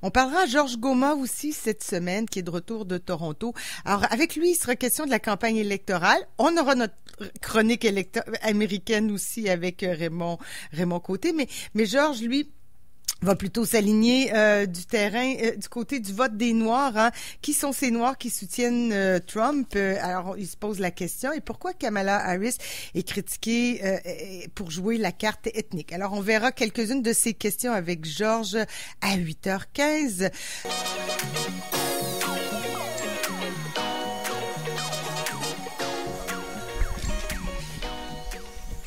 On parlera à Georges Goma aussi cette semaine, qui est de retour de Toronto. Alors, avec lui, il sera question de la campagne électorale. On aura notre chronique américaine aussi avec Raymond Côté. Mais Georges, lui, va plutôt s'aligner du terrain, du côté du vote des Noirs. Hein. Qui sont ces Noirs qui soutiennent Trump? Alors, il se pose la question. Et pourquoi Kamala Harris est critiquée pour jouer la carte ethnique? Alors, on verra quelques-unes de ces questions avec Georges à 8h15.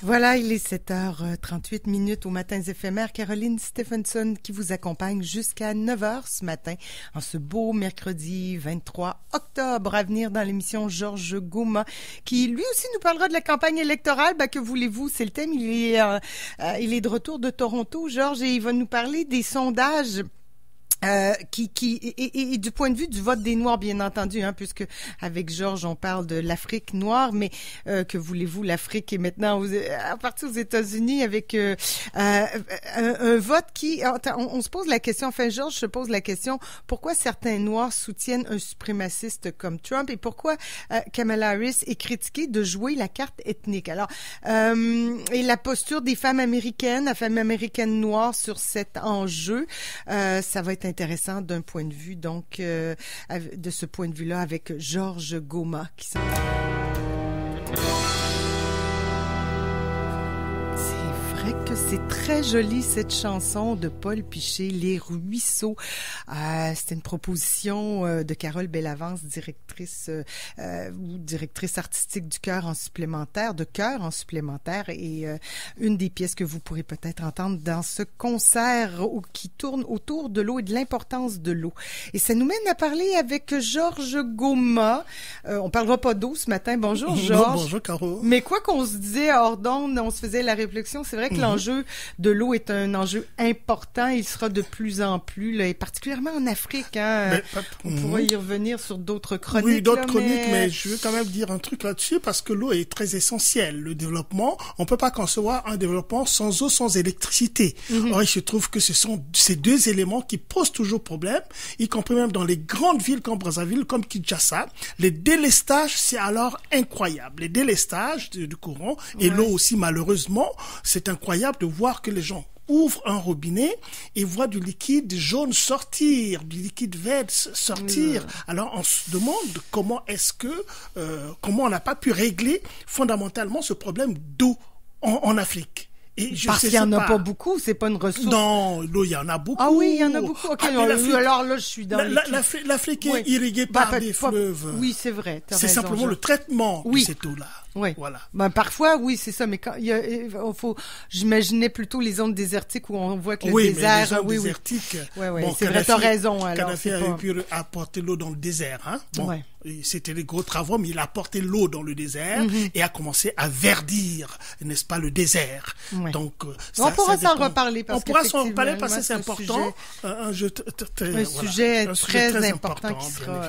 Voilà, il est 7h38 au Matins éphémères. Caroline Stephenson qui vous accompagne jusqu'à 9h ce matin, en ce beau mercredi 23 octobre. À venir dans l'émission Georges Goma, qui lui aussi nous parlera de la campagne électorale. Que voulez-vous, c'est le thème. Il est de retour de Toronto, Georges, et il va nous parler des sondages. Et du point de vue du vote des Noirs, bien entendu, hein, puisque avec Georges on parle de l'Afrique noire, mais que voulez-vous, l'Afrique est maintenant partie aux États-Unis avec un vote qui, on se pose la question, enfin Georges se pose la question, pourquoi certains Noirs soutiennent un suprémaciste comme Trump et pourquoi Kamala Harris est critiquée de jouer la carte ethnique. Alors, et la posture des femmes américaines noires sur cet enjeu, ça va être intéressant d'un point de vue, donc, de ce point de vue-là, avec Georges Goma qui s'en... que c'est très joli cette chanson de Paul Piché, Les Ruisseaux. C'était une proposition de Carole Bellavance, directrice artistique du Chœur en supplémentaire, et une des pièces que vous pourrez peut-être entendre dans ce concert qui tourne autour de l'eau et de l'importance de l'eau. Et ça nous mène à parler avec Georges Goma. On parlera pas d'eau ce matin. Bonjour Georges. Bonjour Caro. Mais quoi qu'on se disait hors d'onde, on se faisait la réflexion, c'est vrai que l'enjeu de l'eau est un enjeu important. Il sera de plus en plus, là, et particulièrement en Afrique. Hein, on pourra y revenir sur d'autres chroniques. Oui, d'autres chroniques, mais je veux quand même dire un truc là-dessus parce que l'eau est très essentielle. Le développement, on peut pas concevoir un développement sans eau, sans électricité. Or, il se trouve que ce sont ces deux éléments qui posent toujours problème, y compris même dans les grandes villes comme Brazzaville, comme Kinshasa. Les délestages, c'est alors incroyable. Les délestages du courant et l'eau aussi, malheureusement, c'est incroyable de voir que les gens ouvrent un robinet et voient du liquide jaune sortir, du liquide vert sortir. Alors on se demande comment on n'a pas pu régler fondamentalement ce problème d'eau en Afrique. Parce qu'il n'y en a pas beaucoup, c'est pas une ressource. Non, l'eau, il y en a beaucoup. Ah oui, il y en a beaucoup. Okay, alors là, je suis dans l'Afrique est irriguée par des fleuves. Oui, c'est vrai. C'est simplement le traitement de cette eau-là. Oui. Voilà. Parfois, oui, c'est ça. Mais quand j'imaginais plutôt les zones désertiques où on voit que le désert. Mais les zones désertiques. Bon, c'est vrai, t'as raison. Kadhafi avait pu apporter l'eau dans le désert, hein. Bon. Ouais. C'était des gros travaux, mais il a apporté l'eau dans le désert et a commencé à verdir, n'est-ce pas, le désert. Ouais. Donc, on pourra s'en reparler parce que c'est important. Un sujet très important qui sera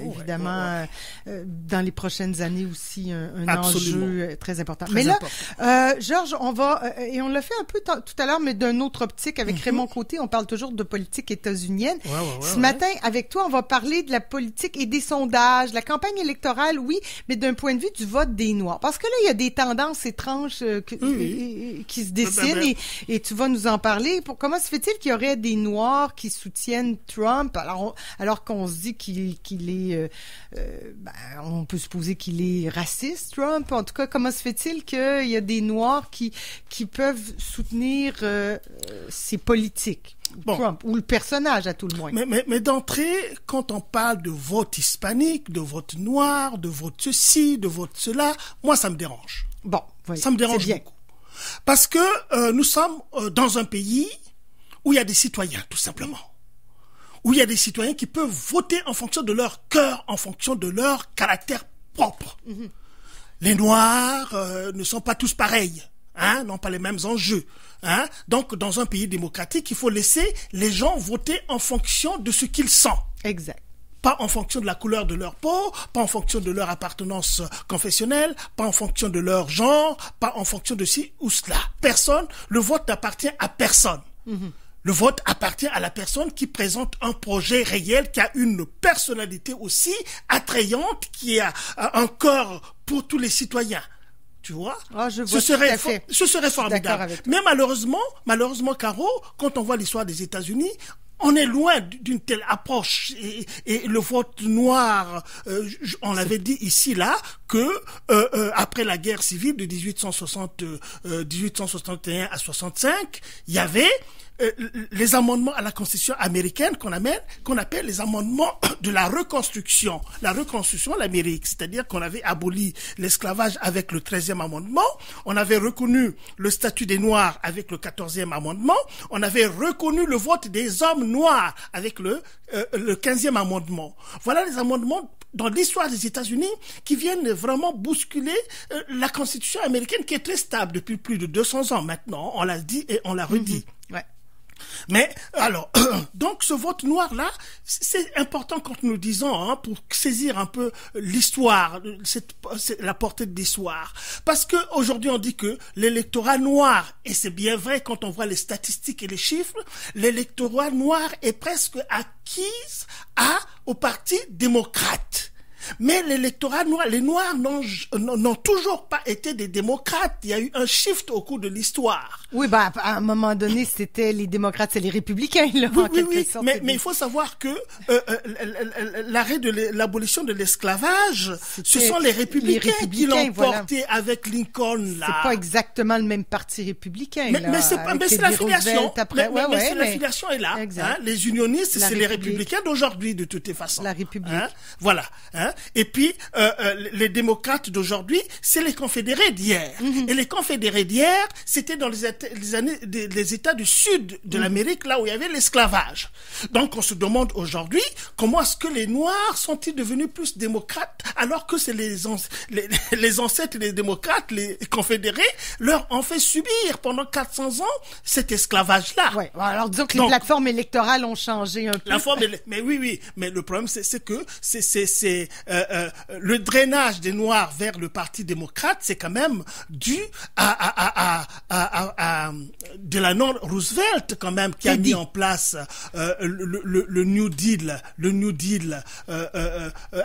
évidemment dans les prochaines années aussi un enjeu très important. Mais là, Georges, on va et on l'a fait un peu tout à l'heure, mais d'une autre optique avec Raymond Côté. On parle toujours de politique états-unienne. Ce matin, avec toi, on va parler de la politique et des sondages. La campagne électorale, oui, mais d'un point de vue du vote des Noirs. Parce que là, il y a des tendances étranges qui se dessinent et tu vas nous en parler. Comment se fait-il qu'il y aurait des Noirs qui soutiennent Trump alors qu'on se dit qu'il est... on peut supposer qu'il est raciste, Trump. En tout cas, comment se fait-il qu'il y a des Noirs qui peuvent soutenir ses politiques? Trump, ou le personnage à tout le moins. Mais d'entrée, quand on parle de vote hispanique, de vote noir, de vote ceci, de vote cela, moi ça me dérange. Ça me dérange beaucoup. Parce que nous sommes dans un pays où il y a des citoyens, tout simplement. Où il y a des citoyens qui peuvent voter en fonction de leur cœur, en fonction de leur caractère propre. Les Noirs ne sont pas tous pareils. N'ont pas les mêmes enjeux. Donc, dans un pays démocratique, il faut laisser les gens voter en fonction de ce qu'ils sentent. Exact. Pas en fonction de la couleur de leur peau, pas en fonction de leur appartenance confessionnelle, pas en fonction de leur genre, pas en fonction de ci ou cela. Le vote n'appartient à personne. Le vote appartient à la personne qui présente un projet réel, qui a une personnalité aussi attrayante, qui a un corps pour tous les citoyens. Tu vois? Ce serait formidable. Mais malheureusement, Caro, quand on voit l'histoire des États-Unis, on est loin d'une telle approche et le vote noir, on l'avait dit ici là que après la guerre civile de 1861 à 65, il y avait les amendements à la Constitution américaine qu'on appelle les amendements de la reconstruction de l'Amérique, c'est-à-dire qu'on avait aboli l'esclavage avec le 13e amendement, on avait reconnu le statut des Noirs avec le 14e amendement, on avait reconnu le vote des hommes noirs avec le 15e amendement. Voilà les amendements dans l'histoire des États-Unis qui viennent vraiment bousculer la Constitution américaine qui est très stable depuis plus de 200 ans maintenant, on l'a dit et on l'a redit. Ouais. Mais alors, donc ce vote noir-là, c'est important quand nous disons, pour saisir un peu l'histoire, la portée de l'histoire. Parce que aujourd'hui on dit que l'électorat noir, et c'est bien vrai quand on voit les statistiques et les chiffres, l'électorat noir est presque acquise au Parti démocrate. Mais l'électorat noir, les Noirs n'ont toujours pas été des démocrates. Il y a eu un shift au cours de l'histoire. Oui, à un moment donné, c'était les démocrates, c'est les républicains, là, en quelque sorte. Mais il faut savoir que l'arrêt de l'abolition de l'esclavage, ce sont les républicains qui l'ont porté avec Lincoln, là. C'est pas exactement le même parti républicain, mais c'est l'affiliation. L'affiliation est là. Hein. Les unionistes, c'est les républicains d'aujourd'hui, de toutes les façons. La République. Hein. Voilà. Hein. Et puis, les démocrates d'aujourd'hui, c'est les confédérés d'hier. Et les confédérés d'hier, c'était dans les États du sud de l'Amérique, là où il y avait l'esclavage. Donc, on se demande aujourd'hui, comment est-ce que les Noirs sont-ils devenus plus démocrates, alors que c'est les ancêtres des démocrates, les confédérés, leur ont fait subir pendant 400 ans cet esclavage-là. Ouais. Alors, disons que les plateformes électorales ont changé un peu. Mais oui. Mais le problème, c'est que le drainage des Noirs vers le Parti démocrate, c'est quand même dû à Delano Roosevelt, quand même, qui a mis en place le New Deal,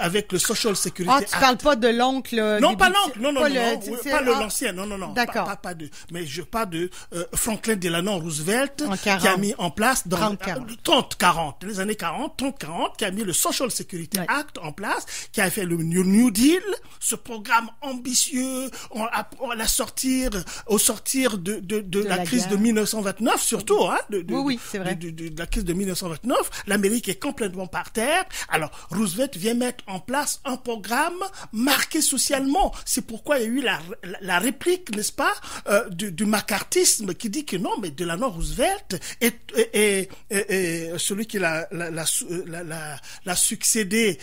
avec le Social Security Act. Tu parles pas de l'oncle? Non, pas l'oncle, non, pas l'ancien, non. D'accord. Mais je parle de Franklin Delano Roosevelt, qui a mis en place dans 30-40, les années 30-40, qui a mis le Social Security Act en place, qui a fait le New Deal, ce programme ambitieux, au sortir de la crise guerre de 1929, surtout, oui, c'est vrai. De la crise de 1929, l'Amérique est complètement par terre. Alors, Roosevelt vient mettre en place un programme marqué socialement. C'est pourquoi il y a eu la réplique, n'est-ce pas, du macartisme qui dit que non, mais Delano Roosevelt est celui qui l'a succédé,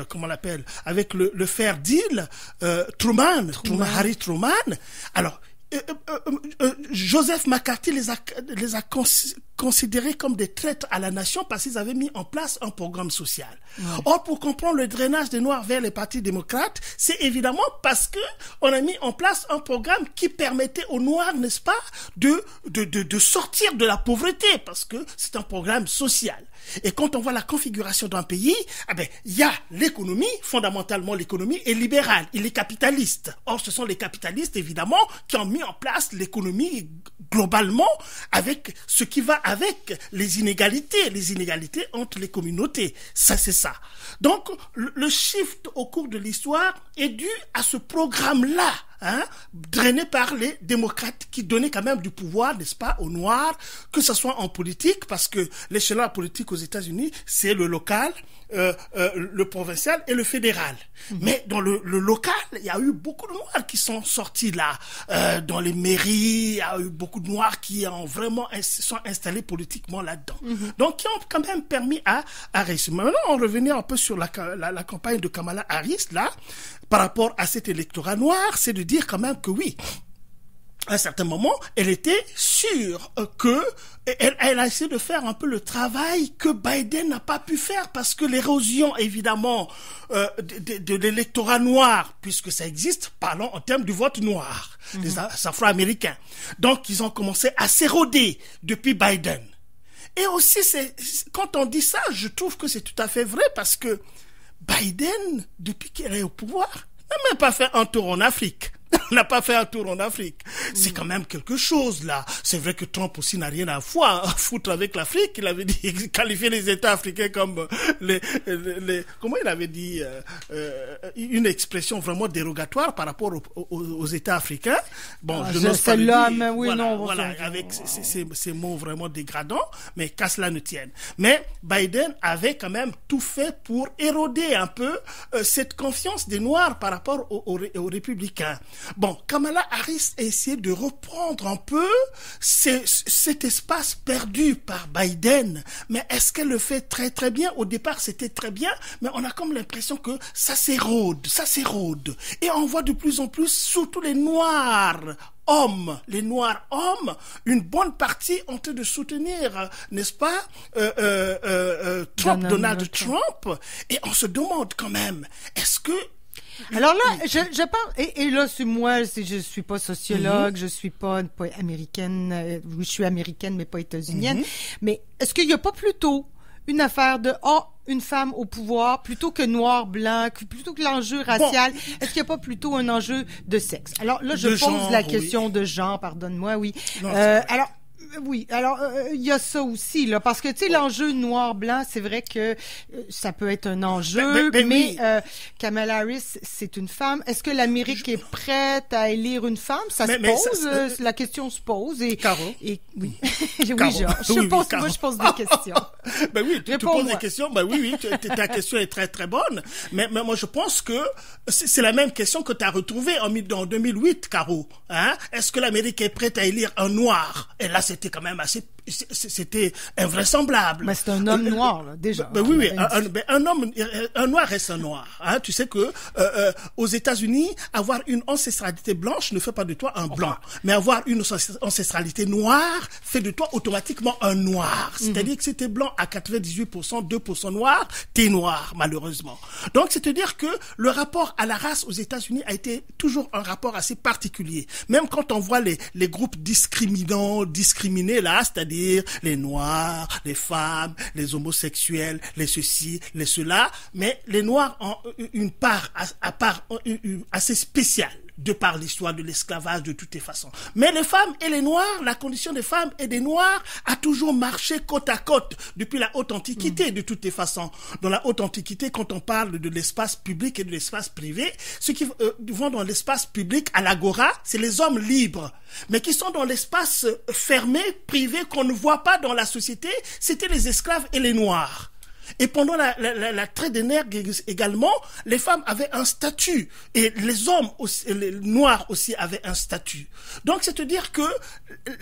comment on l'appelle, avec le fair deal, Harry Truman. Alors, Joseph McCarthy les a considérés comme des traîtres à la nation parce qu'ils avaient mis en place un programme social. Or, pour comprendre le drainage des Noirs vers les partis démocrates, c'est évidemment parce que on a mis en place un programme qui permettait aux Noirs, n'est-ce pas, de sortir de la pauvreté, parce que c'est un programme social. Et quand on voit la configuration d'un pays, il y a l'économie, fondamentalement l'économie est libérale, il est capitaliste. Or, ce sont les capitalistes, évidemment, qui ont mis en place l'économie globalement avec ce qui va avec les inégalités entre les communautés. Ça, c'est ça. Donc, le shift au cours de l'histoire est dû à ce programme-là, drainé par les démocrates qui donnaient quand même du pouvoir, n'est-ce pas, aux Noirs, que ce soit en politique, parce que l'échelon politique aux États-Unis, c'est le local, le provincial et le fédéral. Mais dans le local, il y a eu beaucoup de Noirs qui sont sortis là. Dans les mairies, il y a eu beaucoup de Noirs qui sont installés politiquement là-dedans. Donc, qui ont quand même permis à réussir. Maintenant, on revenait un peu sur la campagne de Kamala Harris, là, par rapport à cet électorat noir, c'est de dire quand même que oui, à un certain moment, elle était sûre que elle a essayé de faire un peu le travail que Biden n'a pas pu faire parce que l'érosion, évidemment, de l'électorat noir, puisque ça existe, parlons en termes du vote noir, des Afro-Américains. Donc, ils ont commencé à s'éroder depuis Biden. Et aussi, quand on dit ça, je trouve que c'est tout à fait vrai parce que Biden, depuis qu'il est au pouvoir, n'a même pas fait un tour en Afrique. N'a pas fait un tour en Afrique. C'est quand même quelque chose, là. C'est vrai que Trump aussi n'a rien à foutre avec l'Afrique. Il avait dit, qualifié les États africains comme comment il avait dit, une expression vraiment dérogatoire par rapport aux États africains. Bon, je n'ose pas le dire. Mais oui, voilà, non, voilà, avec ces mots vraiment dégradants, mais qu'à cela ne tienne. Mais Biden avait quand même tout fait pour éroder un peu cette confiance des Noirs par rapport aux républicains. Bon, Kamala Harris a essayé de reprendre un peu cet espace perdu par Biden. Mais est-ce qu'elle le fait très très bien? Au départ, c'était très bien, mais on a comme l'impression que ça s'érode. Et on voit de plus en plus, surtout les Noirs hommes, une bonne partie ont été de soutenir, n'est-ce pas, Donald Trump. Et on se demande quand même, est-ce que alors là, je pense, et là, c'est moi, je suis pas sociologue, je suis pas américaine, je suis américaine, mais pas états-unienne, mais est-ce qu'il y a pas plutôt une affaire de, une femme au pouvoir, plutôt que noir-blanc, plutôt que l'enjeu racial, est-ce qu'il n'y a pas plutôt un enjeu de sexe? Alors là, je pose la question de genre, pardonne-moi, oui. Oui, alors il y a ça aussi là, parce que tu sais l'enjeu noir-blanc, c'est vrai que ça peut être un enjeu, mais oui. Kamala Harris, c'est une femme. Est-ce que l'Amérique est prête à élire une femme? Ça se pose, la question se pose et Caro. Et oui, je pose des questions. Ben oui, tu poses des questions. Ben oui, ta question est très très bonne. Mais moi je pense que c'est la même question que tu as retrouvée en 2008, Caro. Hein? Est-ce que l'Amérique est prête à élire un noir? Et là c'était quand même c'était invraisemblable. Mais c'est un homme noir, là, déjà. Oui, un noir reste un noir. Hein. Tu sais que aux États-Unis, avoir une ancestralité blanche ne fait pas de toi un blanc, mais avoir une ancestralité noire fait de toi automatiquement un noir. C'est-à-dire que si t'es blanc à 98%, 2% noir, t'es noir, malheureusement. Donc, c'est-à-dire que le rapport à la race aux États-Unis a été toujours un rapport assez particulier. Même quand on voit les groupes discriminés là, c'est-à-dire les noirs, les femmes, les homosexuels, les ceci, les cela, mais les noirs ont une part assez spéciale de par l'histoire de l'esclavage de toutes les façons. Mais les femmes et les noirs, la condition des femmes et des noirs a toujours marché côte à côte depuis la haute antiquité de toutes les façons. Dans la haute antiquité, quand on parle de l'espace public et de l'espace privé, ceux qui vont dans l'espace public à l'agora, c'est les hommes libres. Mais qui sont dans l'espace fermé, privé, qu'on ne voit pas dans la société, c'était les esclaves et les noirs. Et pendant la traite des nègres également, les femmes avaient un statut et les hommes aussi, les noirs aussi avaient un statut. Donc c'est-à-dire que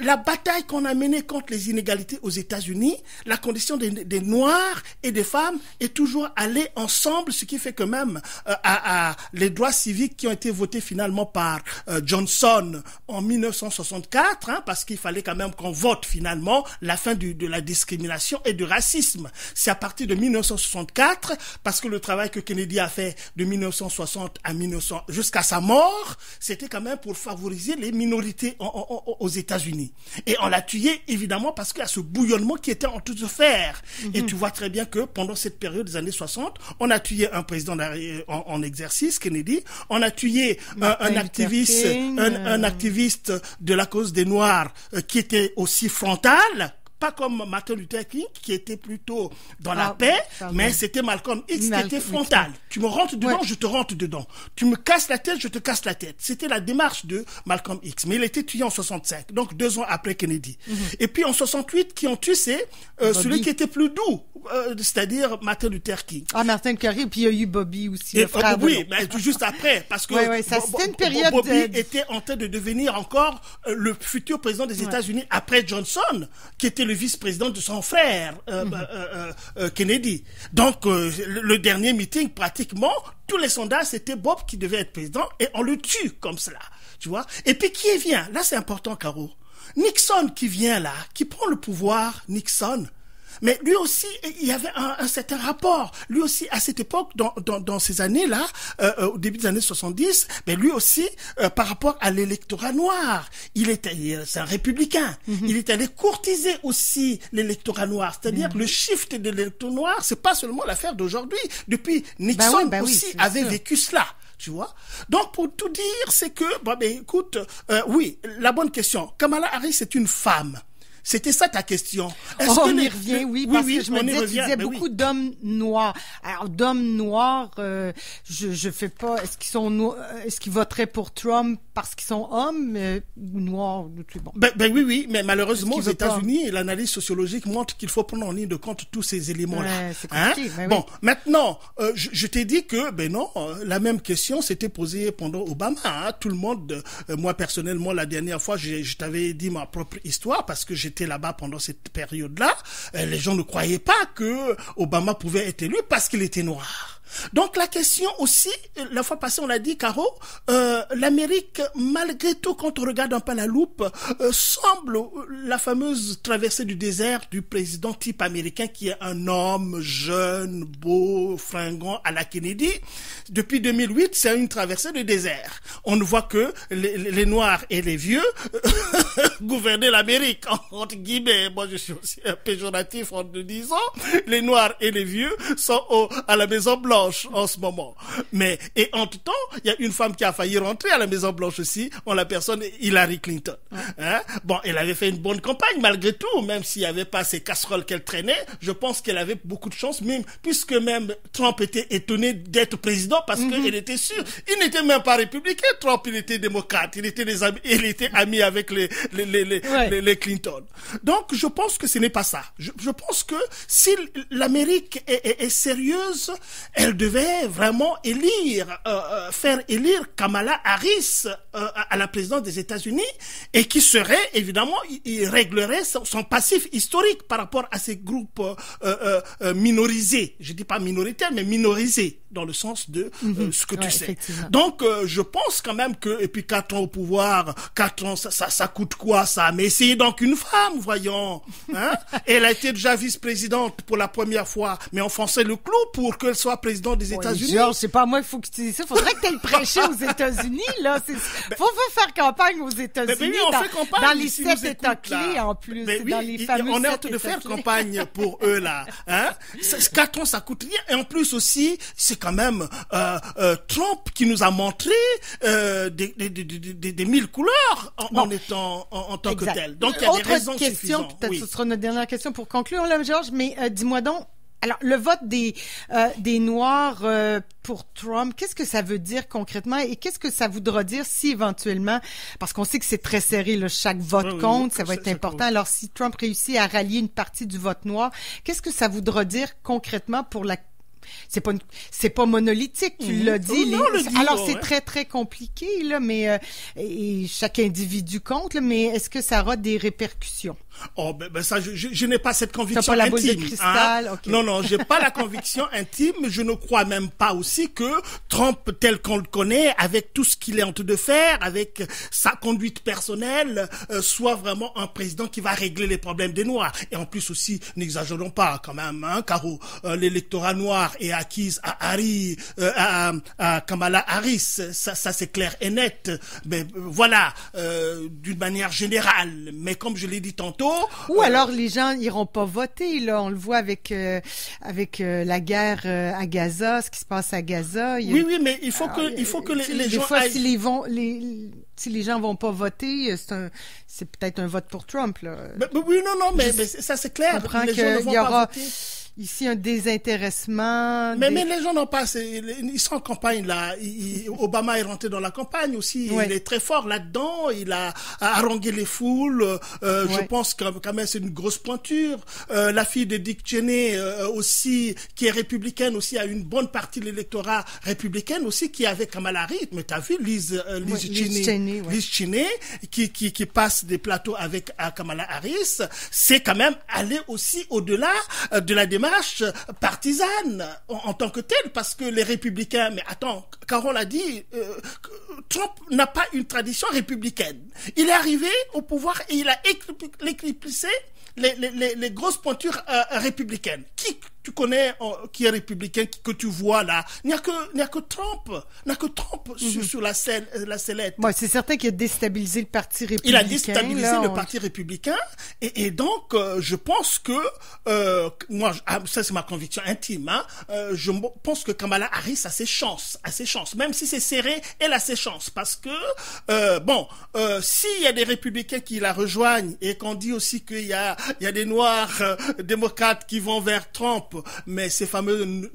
la bataille qu'on a menée contre les inégalités aux États-Unis, la condition des noirs et des femmes est toujours allée ensemble, ce qui fait que même les droits civiques qui ont été votés finalement par Johnson en 1964, parce qu'il fallait quand même qu'on vote finalement la fin de la discrimination et du racisme. C'est à partir de 1964, parce que le travail que Kennedy a fait de 1960 à 1900 jusqu'à sa mort, c'était quand même pour favoriser les minorités aux États-Unis. Et on l'a tué évidemment parce qu'il y a ce bouillonnement qui était en train de se faire. Et tu vois très bien que pendant cette période des années 60, on a tué un président en exercice, Kennedy, on a tué un activiste de la cause des Noirs qui était aussi frontal. Pas comme Martin Luther King, qui était plutôt dans la paix, mais c'était Malcolm X qui était frontal. Tu me rentres dedans, je te rentre dedans. Tu me casses la tête, je te casse la tête. C'était la démarche de Malcolm X. Mais il était tué en 65, donc 2 ans après Kennedy. Et puis en 68, qui ont tué, c'est celui qui était plus doux, c'est-à-dire Martin Luther King. Martin Luther King, puis il y a eu Bobby aussi, le frère oui, mais juste après, parce que c'était une période Bobby était en train de devenir encore le futur président des États-Unis après Johnson, qui était le vice-président de son frère Kennedy. Donc le dernier meeting, pratiquement tous les sondages, c'était Bob qui devait être président et on le tue comme cela. tu vois. Et puis qui vient? Là, c'est important, Caro. Nixon qui vient là, qui prend le pouvoir, Nixon. Mais lui aussi, il y avait un certain rapport. Lui aussi, à cette époque, dans ces années-là, au début des années 70, mais lui aussi, par rapport à l'électorat noir, c'est un républicain. Il est allé courtiser aussi l'électorat noir. C'est-à-dire le shift de l'électorat noir, c'est pas seulement l'affaire d'aujourd'hui. Depuis, Nixon aussi avait vécu cela. Tu vois? Donc, pour tout dire, c'est que, écoute, oui, la bonne question. Kamala Harris est une femme. C'était ça ta question. On y revient, oui, parce que je me disais, tu disais beaucoup d'hommes noirs. Alors, d'hommes noirs, je fais pas, est-ce qu'ils voteraient pour Trump parce qu'ils sont hommes, ou noirs, c'est bon. Oui, mais malheureusement, aux États-Unis, l'analyse sociologique montre qu'il faut prendre en ligne de compte tous ces éléments-là. Ouais, c'est compliqué, Bon, maintenant, je t'ai dit que, non, la même question s'était posée pendant Obama, Tout le monde, moi personnellement, la dernière fois, je t'avais dit ma propre histoire parce que j'étais là-bas pendant cette période-là. Les gens ne croyaient pas que Obama pouvait être élu parce qu'il était noir. Donc la question aussi, la fois passée on l'a dit, Caro, l'Amérique, malgré tout, quand on regarde un peu à la loupe, semble la fameuse traversée du désert du président type américain qui est un homme jeune, beau, fringant à la Kennedy. Depuis 2008, c'est une traversée du désert. On ne voit que les Noirs et les vieux gouverner l'Amérique, entre guillemets. Moi je suis aussi un péjoratif en le disant. Les Noirs et les vieux sont à la Maison Blanche en ce moment. Et en tout temps, il y a une femme qui a failli rentrer à la Maison Blanche aussi, en la personne Hillary Clinton. Bon, elle avait fait une bonne campagne malgré tout, même s'il n'y avait pas ces casseroles qu'elle traînait. Je pense qu'elle avait beaucoup de chance, même puisque même Trump était étonné d'être président parce qu'il était sûr. Il n'était même pas républicain, Trump, il était démocrate. Il était ami avec les Clinton. Donc, je pense que ce n'est pas ça. Je pense que si l'Amérique est sérieuse, elle devait vraiment faire élire Kamala Harris à la présidence des États-Unis et qui serait, évidemment, il réglerait son passif historique par rapport à ces groupes minorisés. Je dis pas minoritaires, mais minorisés dans le sens de ce que tu sais. Donc, je pense quand même que, et puis 4 ans au pouvoir, 4 ans, ça coûte quoi ça? Mais c'est donc une femme, voyons. Elle a été déjà vice-présidente pour la première fois, mais enfoncer le clou pour qu'elle soit présidente des États-Unis. Georges, c'est pas moi qu'il faut que tu dises ça. Faudrait que tu ailles prêcher aux États-Unis, là. Faut faire campagne aux États-Unis. On fait campagne dans les 7 États clés, en plus. Dans les fameux on est en train de faire campagne pour eux, là. 4 ans, ça coûte rien. Et en plus aussi, c'est quand même Trump qui nous a montré des 1000 couleurs en tant que tel. Donc, il y a des raisons suffisantes. Peut-être ce sera notre dernière question pour conclure, là, Georges, mais dis-moi donc, alors, le vote des Noirs pour Trump, qu'est-ce que ça veut dire concrètement et qu'est-ce que ça voudra dire si éventuellement, parce qu'on sait que c'est très serré, là, chaque vote compte, ça va être important. Alors, si Trump réussit à rallier une partie du vote noir, qu'est-ce que ça voudra dire concrètement pour c'est pas monolithique, tu l'as dit. Alors, c'est très, très compliqué, là, mais et chaque individu compte, là, mais est-ce que ça aura des répercussions? Oh, ça, je n'ai pas cette conviction intime. T'as pas la boule de cristal, okay. Non, j'ai pas la conviction intime. Je ne crois même pas aussi que Trump, tel qu'on le connaît, avec tout ce qu'il est en train de faire, avec sa conduite personnelle, soit vraiment un président qui va régler les problèmes des Noirs. Et en plus aussi, n'exagérons pas quand même, Caro, l'électorat noir est acquis à Kamala Harris. Ça c'est clair et net. Mais voilà, d'une manière générale. Mais comme je l'ai dit tantôt, ou alors les gens iront pas voter, là. On le voit avec la guerre à Gaza, ce qui se passe à Gaza. Oui, mais il faut que les gens fois, si les gens vont pas voter, c'est peut-être un vote pour Trump, là. Oui, non, mais ça c'est clair. Je comprends qu'il y aura ici un désintéressement. Mais les gens n'ont pas, ils sont en campagne là. Obama est rentré dans la campagne aussi. Oui. Il est très fort là-dedans. Il a harangué les foules. Je pense que quand même c'est une grosse pointure. La fille de Dick Cheney aussi, qui est républicaine aussi, a une bonne partie de l'électorat républicaine aussi, qui est avec Kamala Harris. Mais t'as vu Liz Cheney, qui passe des plateaux avec Kamala Harris. C'est quand même aller aussi au-delà de la démarche démarche partisane en tant que telle, parce que les républicains, mais attends, Carole a dit, Trump n'a pas une tradition républicaine. Il est arrivé au pouvoir et il a éclipsé les grosses pointures républicaines. Qui tu connais qui est républicain, que tu vois là? Il n'y a que Trump. Sur la sellette. Bon, c'est certain qu'il a déstabilisé le Parti républicain. Il a déstabilisé le Parti républicain et donc je pense que moi, ça c'est ma conviction intime, hein, je pense que Kamala Harris a ses chances, même si c'est serré, elle a ses chances, parce que s'il y a des républicains qui la rejoignent et qu'on dit aussi qu'il y a des noirs démocrates qui vont vers Trump, mais ces fameux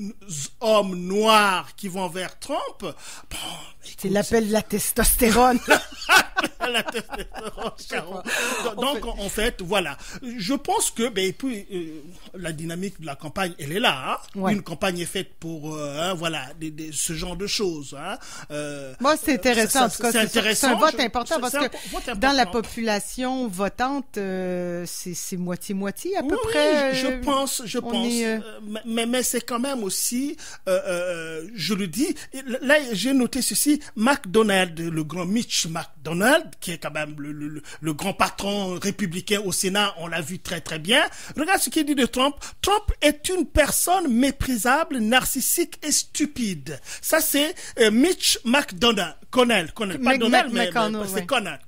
hommes noirs qui vont vers Trump, bon, écoute, c'est l'appel de la testostérone. La testostérone. Donc, en fait, voilà. Je pense que, la dynamique de la campagne, elle est là. Hein. Ouais. Une campagne est faite pour, ce genre de choses. Hein. Moi, c'est intéressant. En tout cas, c'est un vote important parce que dans la population votante, c'est moitié-moitié à peu près. Je pense. Mais c'est quand même aussi, je le dis. Là, j'ai noté ceci. McDonald, le grand Mitch McDonald, qui est quand même le grand patron républicain au Sénat, on l'a vu très très bien. Regarde ce qu'il dit de Trump. Trump est une personne méprisable, narcissique et stupide. Ça c'est Mitch McDonald, Connell, pas Donald, mais c'est Connell.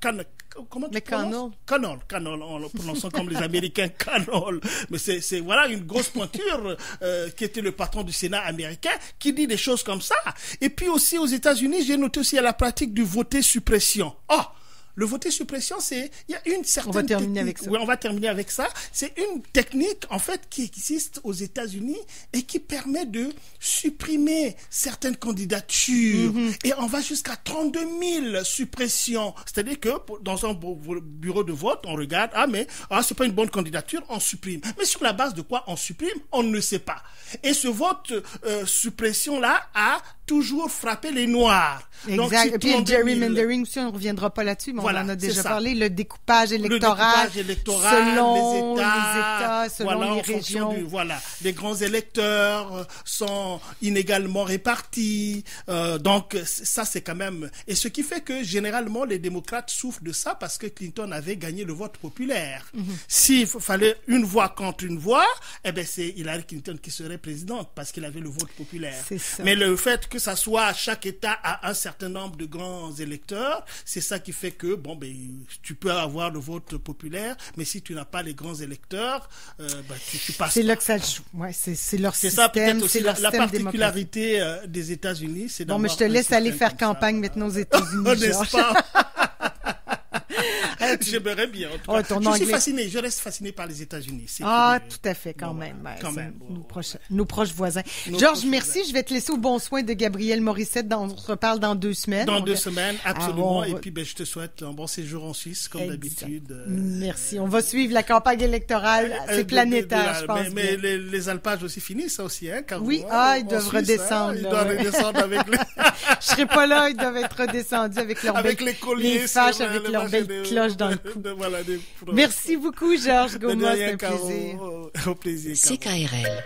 Comment tu prononces? Connell, en le prononçant comme les Américains, Connell. Mais c'est voilà une grosse pointure qui était le patron du Sénat américain, qui dit des choses comme ça. Et puis aussi aux États-Unis, j'ai noté aussi à la pratique du voter suppression. Le voter suppression, il y a une certaine technique. On va terminer avec ça. C'est une technique, en fait, qui existe aux États-Unis et qui permet de supprimer certaines candidatures. Et on va jusqu'à 32 000 suppressions. C'est-à-dire que dans un bureau de vote, on regarde, c'est pas une bonne candidature, on supprime. Mais sur la base de quoi on supprime, on ne sait pas. Et ce vote suppression-là a toujours frappé les Noirs. Exact. Donc, et puis le gerrymandering aussi, on ne reviendra pas là-dessus, mais on en a déjà parlé. Le découpage électoral selon les États, selon les régions. Les grands électeurs sont inégalement répartis. Donc, ça, c'est quand même... Et ce qui fait que, généralement, les démocrates souffrent de ça parce que Clinton avait gagné le vote populaire. S'il fallait une voix contre une voix, c'est Hillary Clinton qui serait présidente parce qu'il avait le vote populaire. Mais le fait que ça soit chaque État a un certain nombre de grands électeurs, c'est ça qui fait que tu peux avoir le vote populaire, mais si tu n'as pas les grands électeurs, tu passes. C'est là que ça joue. Ouais, c'est leur système. C'est ça peut-être aussi la particularité des États-Unis, c'est mais je te laisse aller faire campagne maintenant aux États-Unis. N'est-ce pas? J'aimerais bien. En tout cas. Je reste fasciné par les États-Unis. Tout à fait, quand même. Nos proches voisins. Georges, merci. Je vais te laisser au bon soin de Gabrielle Morissette. On se reparle dans 2 semaines. Dans 2 semaines, absolument. Et puis, je te souhaite un bon séjour en Suisse, comme d'habitude. Merci. On va suivre la campagne électorale. C'est planétaire, je pense. Mais les alpages aussi finissent, ça aussi, hein, car oui, ils doivent redescendre. Ils doivent redescendre avec les... Je serai pas là, ils doivent être redescendus avec leurs les colliers, les fâches avec leurs belles cloches dans le cou. Merci beaucoup, Georges Goma, c'est un plaisir. Au plaisir. CKRL.